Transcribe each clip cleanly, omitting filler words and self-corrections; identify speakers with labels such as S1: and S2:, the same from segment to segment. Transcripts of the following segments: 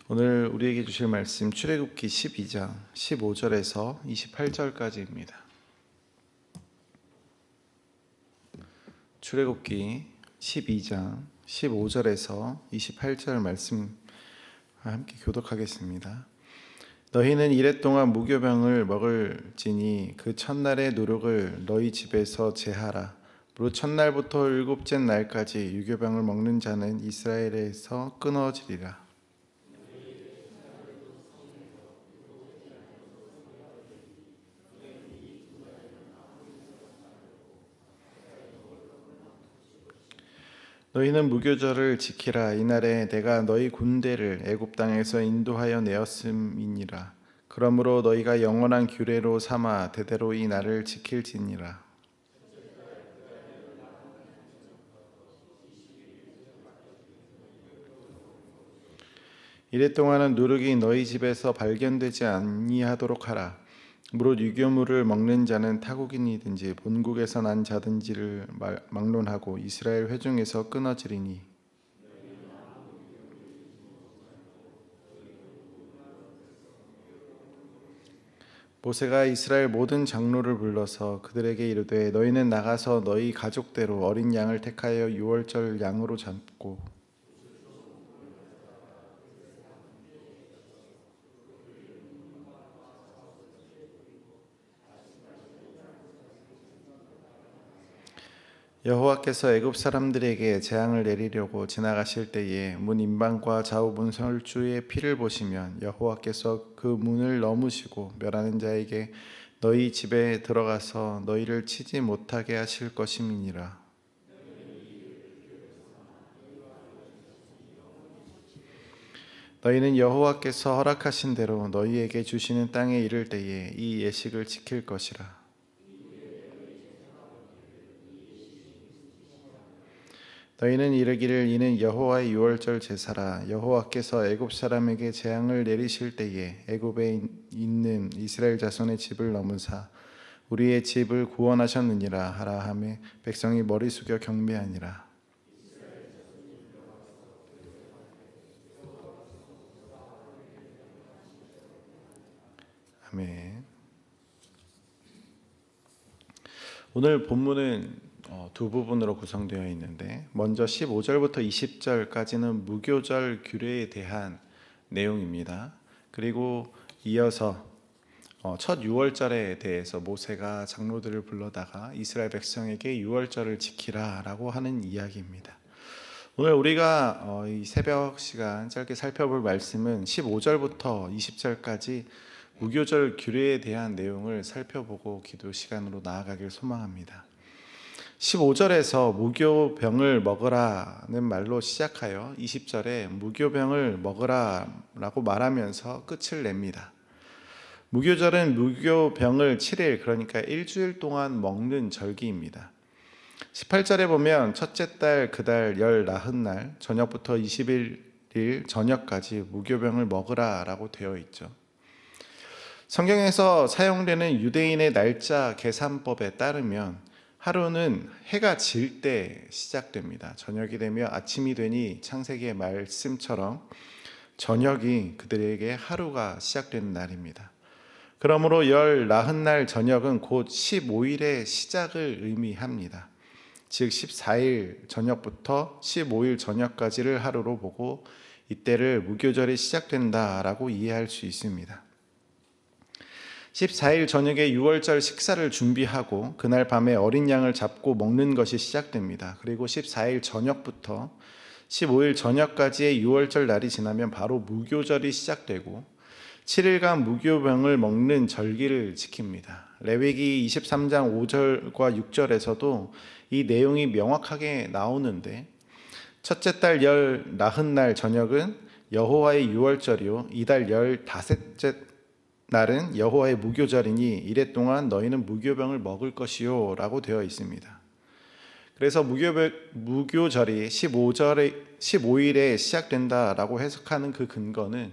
S1: 오늘 우리에게 주실 말씀 출애굽기 12장 15절에서 28절까지입니다. 출애굽기 12장 15절에서 28절 말씀 함께 교독하겠습니다. 너희는 이랫동안 무교병을 먹을지니 그 첫날의 누룩을 너희 집에서 제하라. 무릇 첫날부터 일곱째 날까지 유교병을 먹는 자는 이스라엘에서 끊어지리라. 너희는 무교절을 지키라. 이날에 내가 너희 군대를 애굽 땅에서 인도하여 내었음이니라. 그러므로 너희가 영원한 규례로 삼아 대대로 이 날을 지킬지니라. 이랫동안은 누룩이 너희 집에서 발견되지 아니하도록 하라. 무릇 유교물을 먹는 자는 타국인이든지 본국에서 난 자든지를 막론하고 이스라엘 회중에서 끊어지리니 모세가 이스라엘 모든 장로를 불러서 그들에게 이르되 너희는 나가서 너희 가족대로 어린 양을 택하여 유월절 양으로 잡고 여호와께서 애굽 사람들에게 재앙을 내리려고 지나가실 때에 문 임방과 좌우 문설주의 피를 보시면 여호와께서 그 문을 넘으시고 멸하는 자에게 너희 집에 들어가서 너희를 치지 못하게 하실 것임이니라. 너희는 여호와께서 허락하신 대로 너희에게 주시는 땅에 이를 때에 이 예식을 지킬 것이라. 너희는 이르기를 이는 여호와의 유월절 제사라. 여호와께서 애굽 사람에게 재앙을 내리실 때에 애굽에 있는 이스라엘 자손의 집을 넘으사 우리의 집을 구원하셨느니라 하라 하매 백성이 머리 숙여 경배하니라. 아멘. 오늘 본문은 두 부분으로 구성되어 있는데 먼저 15절부터 20절까지는 무교절 규례에 대한 내용입니다. 그리고 이어서 첫 유월절에 대해서 모세가 장로들을 불러다가 이스라엘 백성에게 유월절을 지키라라고 하는 이야기입니다. 오늘 우리가 이 새벽 시간 짧게 살펴볼 말씀은 15절부터 20절까지 무교절 규례에 대한 내용을 살펴보고 기도 시간으로 나아가길 소망합니다. 15절에서 무교병을 먹으라는 말로 시작하여 20절에 무교병을 먹으라라고 말하면서 끝을 냅니다. 무교절은 무교병을 7일 그러니까 일주일 동안 먹는 절기입니다. 18절에 보면 첫째 달 그달 열 나흔날 저녁부터 21일 저녁까지 무교병을 먹으라라고 되어 있죠. 성경에서 사용되는 유대인의 날짜 계산법에 따르면 하루는 해가 질 때 시작됩니다. 저녁이 되며 아침이 되니 창세기의 말씀처럼 저녁이 그들에게 하루가 시작되는 날입니다. 그러므로 열 나흔날 저녁은 곧 15일의 시작을 의미합니다. 즉 14일 저녁부터 15일 저녁까지를 하루로 보고 이때를 무교절이 시작된다라고 이해할 수 있습니다. 14일 저녁에 유월절 식사를 준비하고 그날 밤에 어린 양을 잡고 먹는 것이 시작됩니다. 그리고 14일 저녁부터 15일 저녁까지의 유월절 날이 지나면 바로 무교절이 시작되고 7일간 무교병을 먹는 절기를 지킵니다. 레위기 23장 5절과 6절에서도 이 내용이 명확하게 나오는데 첫째 달 열 나흔날 저녁은 여호와의 유월절이요 이달 15째 날은 여호와의 무교절이니 이랫동안 너희는 무교병을 먹을 것이요 라고 되어 있습니다. 그래서 무교절이 15일에 시작된다라고 해석하는 그 근거는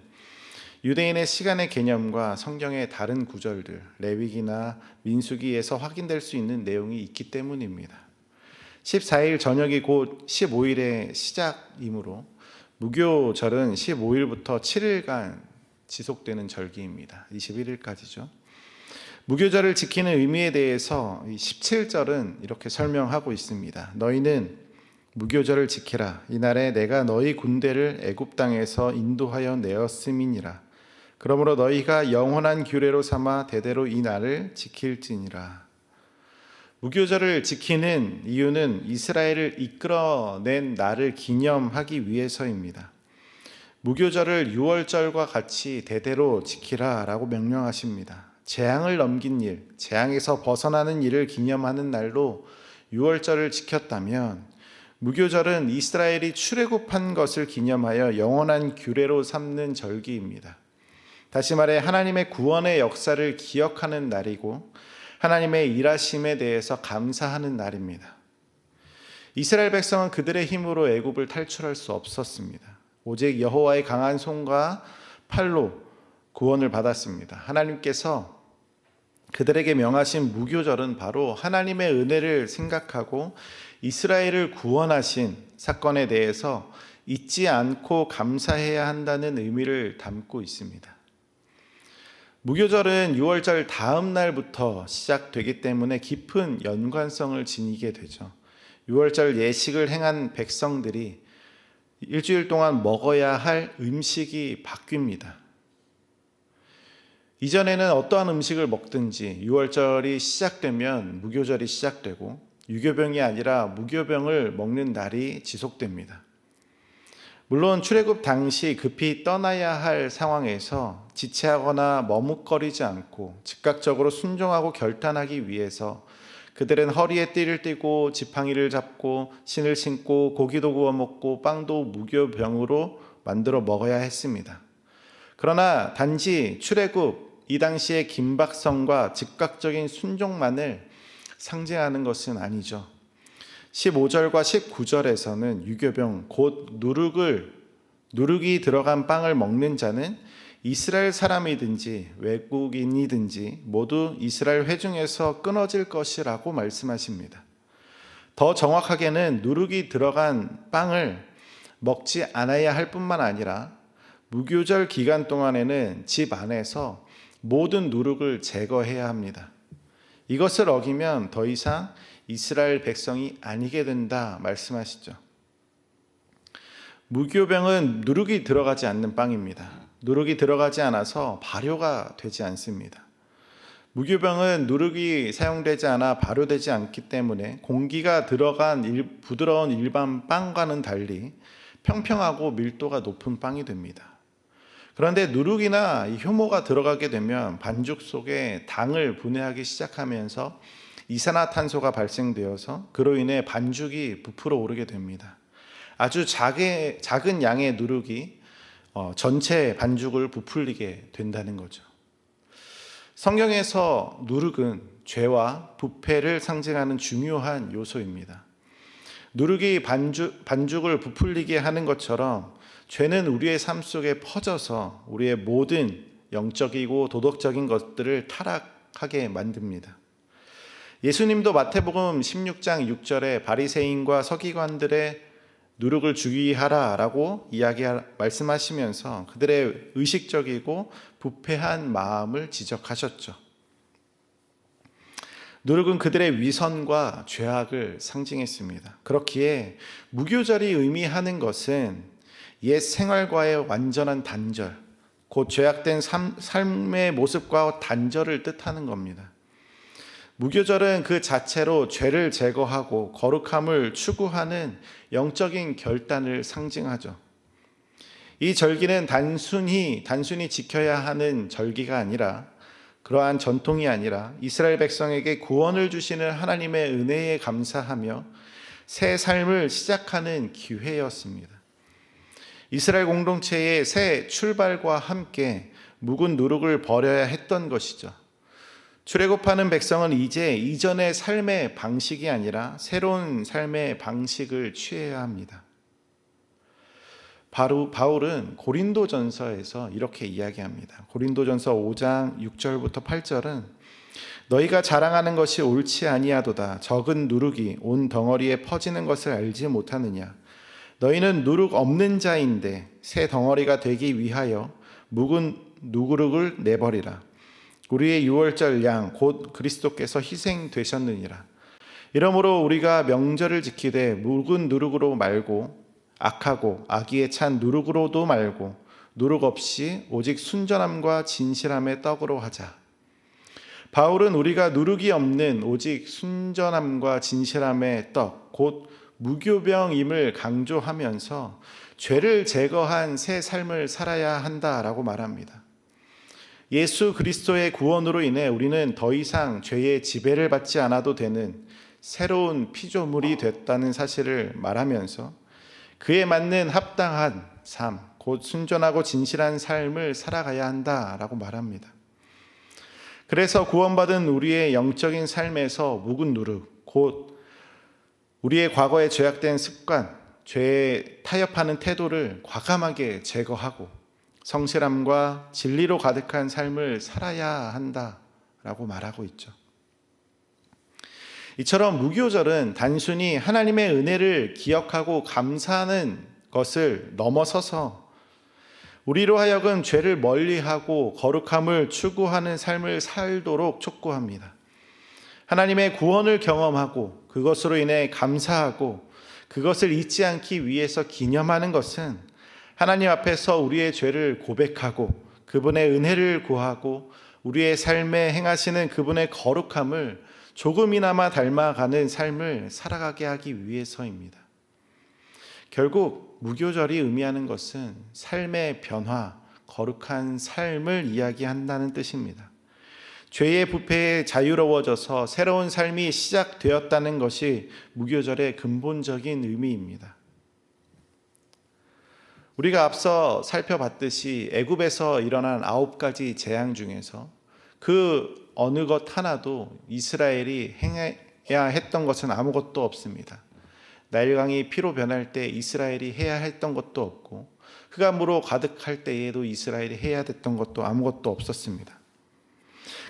S1: 유대인의 시간의 개념과 성경의 다른 구절들 레위기나 민수기에서 확인될 수 있는 내용이 있기 때문입니다. 14일 저녁이 곧 15일의 시작이므로 무교절은 15일부터 7일간 지속되는 절기입니다. 21일까지죠. 무교절을 지키는 의미에 대해서 17절은 이렇게 설명하고 있습니다. 너희는 무교절을 지키라. 이날에 내가 너희 군대를 애굽 땅에서 인도하여 내었음이니라. 그러므로 너희가 영원한 규례로 삼아 대대로 이 날을 지킬지니라. 무교절을 지키는 이유는 이스라엘을 이끌어낸 날을 기념하기 위해서입니다. 무교절을 유월절과 같이 대대로 지키라라고 명령하십니다. 재앙을 넘긴 일, 재앙에서 벗어나는 일을 기념하는 날로 유월절을 지켰다면 무교절은 이스라엘이 출애굽한 것을 기념하여 영원한 규례로 삼는 절기입니다. 다시 말해 하나님의 구원의 역사를 기억하는 날이고 하나님의 일하심에 대해서 감사하는 날입니다. 이스라엘 백성은 그들의 힘으로 애굽을 탈출할 수 없었습니다. 오직 여호와의 강한 손과 팔로 구원을 받았습니다. 하나님께서 그들에게 명하신 무교절은 바로 하나님의 은혜를 생각하고 이스라엘을 구원하신 사건에 대해서 잊지 않고 감사해야 한다는 의미를 담고 있습니다. 무교절은 유월절 다음 날부터 시작되기 때문에 깊은 연관성을 지니게 되죠. 유월절 예식을 행한 백성들이 일주일 동안 먹어야 할 음식이 바뀝니다. 이전에는 어떠한 음식을 먹든지 유월절이 시작되면 무교절이 시작되고 유교병이 아니라 무교병을 먹는 날이 지속됩니다. 물론 출애굽 당시 급히 떠나야 할 상황에서 지체하거나 머뭇거리지 않고 즉각적으로 순종하고 결단하기 위해서 그들은 허리에 띠를 띠고 지팡이를 잡고 신을 신고 고기도 구워 먹고 빵도 무교병으로 만들어 먹어야 했습니다. 그러나 단지 출애굽 이 당시의 긴박성과 즉각적인 순종만을 상징하는 것은 아니죠. 15절과 19절에서는 유교병 곧 누룩이 들어간 빵을 먹는 자는 이스라엘 사람이든지 외국인이든지 모두 이스라엘 회중에서 끊어질 것이라고 말씀하십니다. 더 정확하게는 누룩이 들어간 빵을 먹지 않아야 할 뿐만 아니라 무교절 기간 동안에는 집 안에서 모든 누룩을 제거해야 합니다. 이것을 어기면 더 이상 이스라엘 백성이 아니게 된다 말씀하시죠. 무교병은 누룩이 들어가지 않는 빵입니다. 누룩이 들어가지 않아서 발효가 되지 않습니다. 무교병은 누룩이 사용되지 않아 발효되지 않기 때문에 공기가 들어간 부드러운 일반 빵과는 달리 평평하고 밀도가 높은 빵이 됩니다. 그런데 누룩이나 효모가 들어가게 되면 반죽 속에 당을 분해하기 시작하면서 이산화탄소가 발생되어서 그로 인해 반죽이 부풀어 오르게 됩니다. 아주 작은 양의 누룩이 전체 반죽을 부풀리게 된다는 거죠. 성경에서 누룩은 죄와 부패를 상징하는 중요한 요소입니다. 누룩이 반죽을 부풀리게 하는 것처럼 죄는 우리의 삶 속에 퍼져서 우리의 모든 영적이고 도덕적인 것들을 타락하게 만듭니다. 예수님도 마태복음 16장 6절에 바리새인과 서기관들의 누룩을 주의하라라고 말씀하시면서 그들의 의식적이고 부패한 마음을 지적하셨죠. 누룩은 그들의 위선과 죄악을 상징했습니다. 그렇기에 무교절이 의미하는 것은 옛 생활과의 완전한 단절, 곧 죄악된 삶의 모습과 단절을 뜻하는 겁니다. 무교절은 그 자체로 죄를 제거하고 거룩함을 추구하는 영적인 결단을 상징하죠. 이 절기는 단순히 지켜야 하는 절기가 아니라 그러한 전통이 아니라 이스라엘 백성에게 구원을 주시는 하나님의 은혜에 감사하며 새 삶을 시작하는 기회였습니다. 이스라엘 공동체의 새 출발과 함께 묵은 누룩을 버려야 했던 것이죠. 출애굽하는 백성은 이제 이전의 삶의 방식이 아니라 새로운 삶의 방식을 취해야 합니다. 바울은 고린도전서에서 이렇게 이야기합니다. 고린도전서 5장 6절부터 8절은 너희가 자랑하는 것이 옳지 아니하도다. 적은 누룩이 온 덩어리에 퍼지는 것을 알지 못하느냐. 너희는 누룩 없는 자인데 새 덩어리가 되기 위하여 묵은 누구룩을 내버리라. 우리의 유월절 양 곧 그리스도께서 희생되셨느니라. 이러므로 우리가 명절을 지키되 묵은 누룩으로 말고 악하고 악의에 찬 누룩으로도 말고 누룩 없이 오직 순전함과 진실함의 떡으로 하자. 바울은 우리가 누룩이 없는 오직 순전함과 진실함의 떡, 곧 무교병임을 강조하면서 죄를 제거한 새 삶을 살아야 한다라고 말합니다. 예수 그리스도의 구원으로 인해 우리는 더 이상 죄의 지배를 받지 않아도 되는 새로운 피조물이 됐다는 사실을 말하면서 그에 맞는 합당한 삶, 곧 순전하고 진실한 삶을 살아가야 한다라고 말합니다. 그래서 구원받은 우리의 영적인 삶에서 묵은 누룩, 곧 우리의 과거에 죄악된 습관, 죄에 타협하는 태도를 과감하게 제거하고 성실함과 진리로 가득한 삶을 살아야 한다라고 말하고 있죠. 이처럼 무교절은 단순히 하나님의 은혜를 기억하고 감사하는 것을 넘어서서 우리로 하여금 죄를 멀리하고 거룩함을 추구하는 삶을 살도록 촉구합니다. 하나님의 구원을 경험하고 그것으로 인해 감사하고 그것을 잊지 않기 위해서 기념하는 것은 하나님 앞에서 우리의 죄를 고백하고 그분의 은혜를 구하고 우리의 삶에 행하시는 그분의 거룩함을 조금이나마 닮아가는 삶을 살아가게 하기 위해서입니다. 결국 무교절이 의미하는 것은 삶의 변화, 거룩한 삶을 이야기한다는 뜻입니다. 죄의 부패에 자유로워져서 새로운 삶이 시작되었다는 것이 무교절의 근본적인 의미입니다. 우리가 앞서 살펴봤듯이 애굽에서 일어난 9가지 재앙 중에서 그 어느 것 하나도 이스라엘이 행해야 했던 것은 아무것도 없습니다. 나일강이 피로 변할 때 이스라엘이 해야 했던 것도 없고 흑암으로 가득할 때에도 이스라엘이 해야 됐던 것도 아무것도 없었습니다.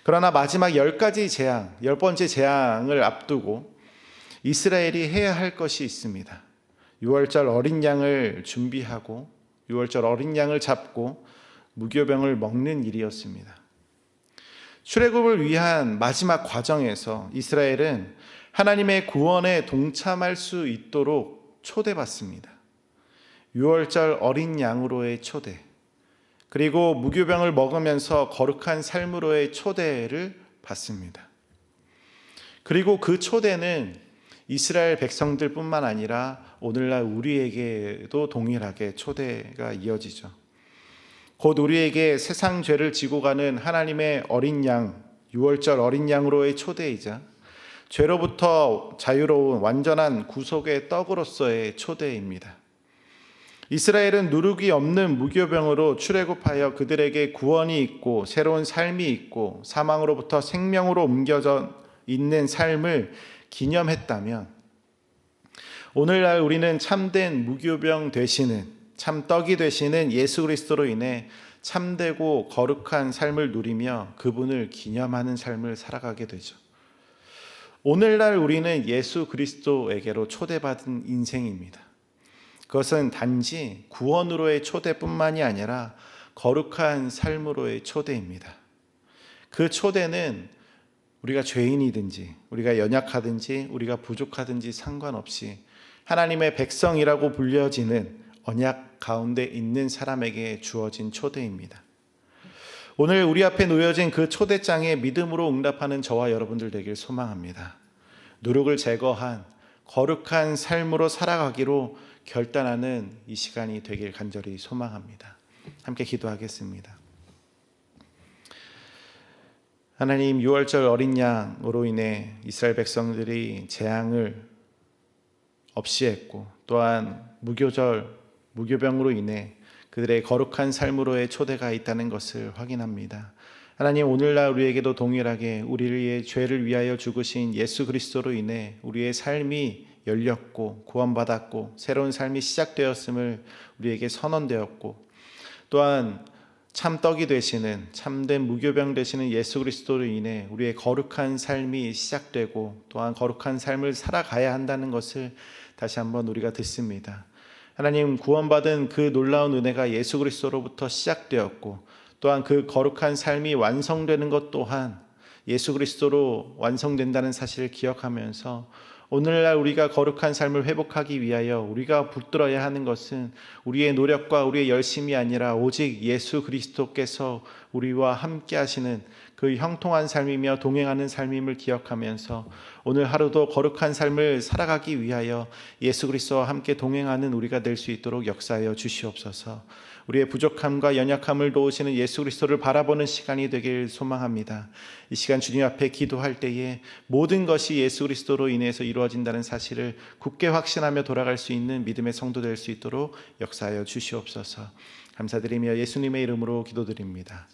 S1: 그러나 마지막 10가지 재앙, 10번째 재앙을 앞두고 이스라엘이 해야 할 것이 있습니다. 유월절 어린 양을 준비하고 유월절 어린 양을 잡고 무교병을 먹는 일이었습니다. 출애굽을 위한 마지막 과정에서 이스라엘은 하나님의 구원에 동참할 수 있도록 초대받습니다. 유월절 어린 양으로의 초대, 그리고 무교병을 먹으면서 거룩한 삶으로의 초대를 받습니다. 그리고 그 초대는 이스라엘 백성들뿐만 아니라 오늘날 우리에게도 동일하게 초대가 이어지죠. 곧 우리에게 세상 죄를 지고 가는 하나님의 어린 양, 유월절 어린 양으로의 초대이자 죄로부터 자유로운 완전한 구속의 떡으로서의 초대입니다. 이스라엘은 누룩이 없는 무교병으로 출애굽하여 그들에게 구원이 있고 새로운 삶이 있고 사망으로부터 생명으로 옮겨져 있는 삶을 기념했다면 오늘날 우리는 참된 무교병 되시는 참떡이 되시는 예수 그리스도로 인해 참되고 거룩한 삶을 누리며 그분을 기념하는 삶을 살아가게 되죠. 오늘날 우리는 예수 그리스도에게로 초대받은 인생입니다. 그것은 단지 구원으로의 초대뿐만이 아니라 거룩한 삶으로의 초대입니다. 그 초대는 우리가 죄인이든지 우리가 연약하든지 우리가 부족하든지 상관없이 하나님의 백성이라고 불려지는 언약 가운데 있는 사람에게 주어진 초대입니다. 오늘 우리 앞에 놓여진 그 초대장에 믿음으로 응답하는 저와 여러분들 되길 소망합니다. 누룩을 제거한 거룩한 삶으로 살아가기로 결단하는 이 시간이 되길 간절히 소망합니다. 함께 기도하겠습니다. 하나님, 유월절 어린 양으로 인해 이스라엘 백성들이 재앙을 없이 했고 또한 무교병으로 인해 그들의 거룩한 삶으로의 초대가 있다는 것을 확인합니다. 하나님, 오늘날 우리에게도 동일하게 우리의 죄를 위하여 죽으신 예수 그리스도로 인해 우리의 삶이 열렸고 구원받았고 새로운 삶이 시작되었음을 우리에게 선언되었고 또한 참떡이 되시는 참된 무교병 되시는 예수 그리스도로 인해 우리의 거룩한 삶이 시작되고 또한 거룩한 삶을 살아가야 한다는 것을 다시 한번 우리가 듣습니다. 하나님, 구원받은 그 놀라운 은혜가 예수 그리스도로부터 시작되었고 또한 그 거룩한 삶이 완성되는 것 또한 예수 그리스도로 완성된다는 사실을 기억하면서 오늘날 우리가 거룩한 삶을 회복하기 위하여 우리가 붙들어야 하는 것은 우리의 노력과 우리의 열심이 아니라 오직 예수 그리스도께서 우리와 함께 하시는 그 형통한 삶이며 동행하는 삶임을 기억하면서 오늘 하루도 거룩한 삶을 살아가기 위하여 예수 그리스도와 함께 동행하는 우리가 될 수 있도록 역사하여 주시옵소서. 우리의 부족함과 연약함을 도우시는 예수 그리스도를 바라보는 시간이 되길 소망합니다. 이 시간 주님 앞에 기도할 때에 모든 것이 예수 그리스도로 인해서 이루어진다는 사실을 굳게 확신하며 돌아갈 수 있는 믿음의 성도 될 수 있도록 역사하여 주시옵소서. 감사드리며 예수님의 이름으로 기도드립니다.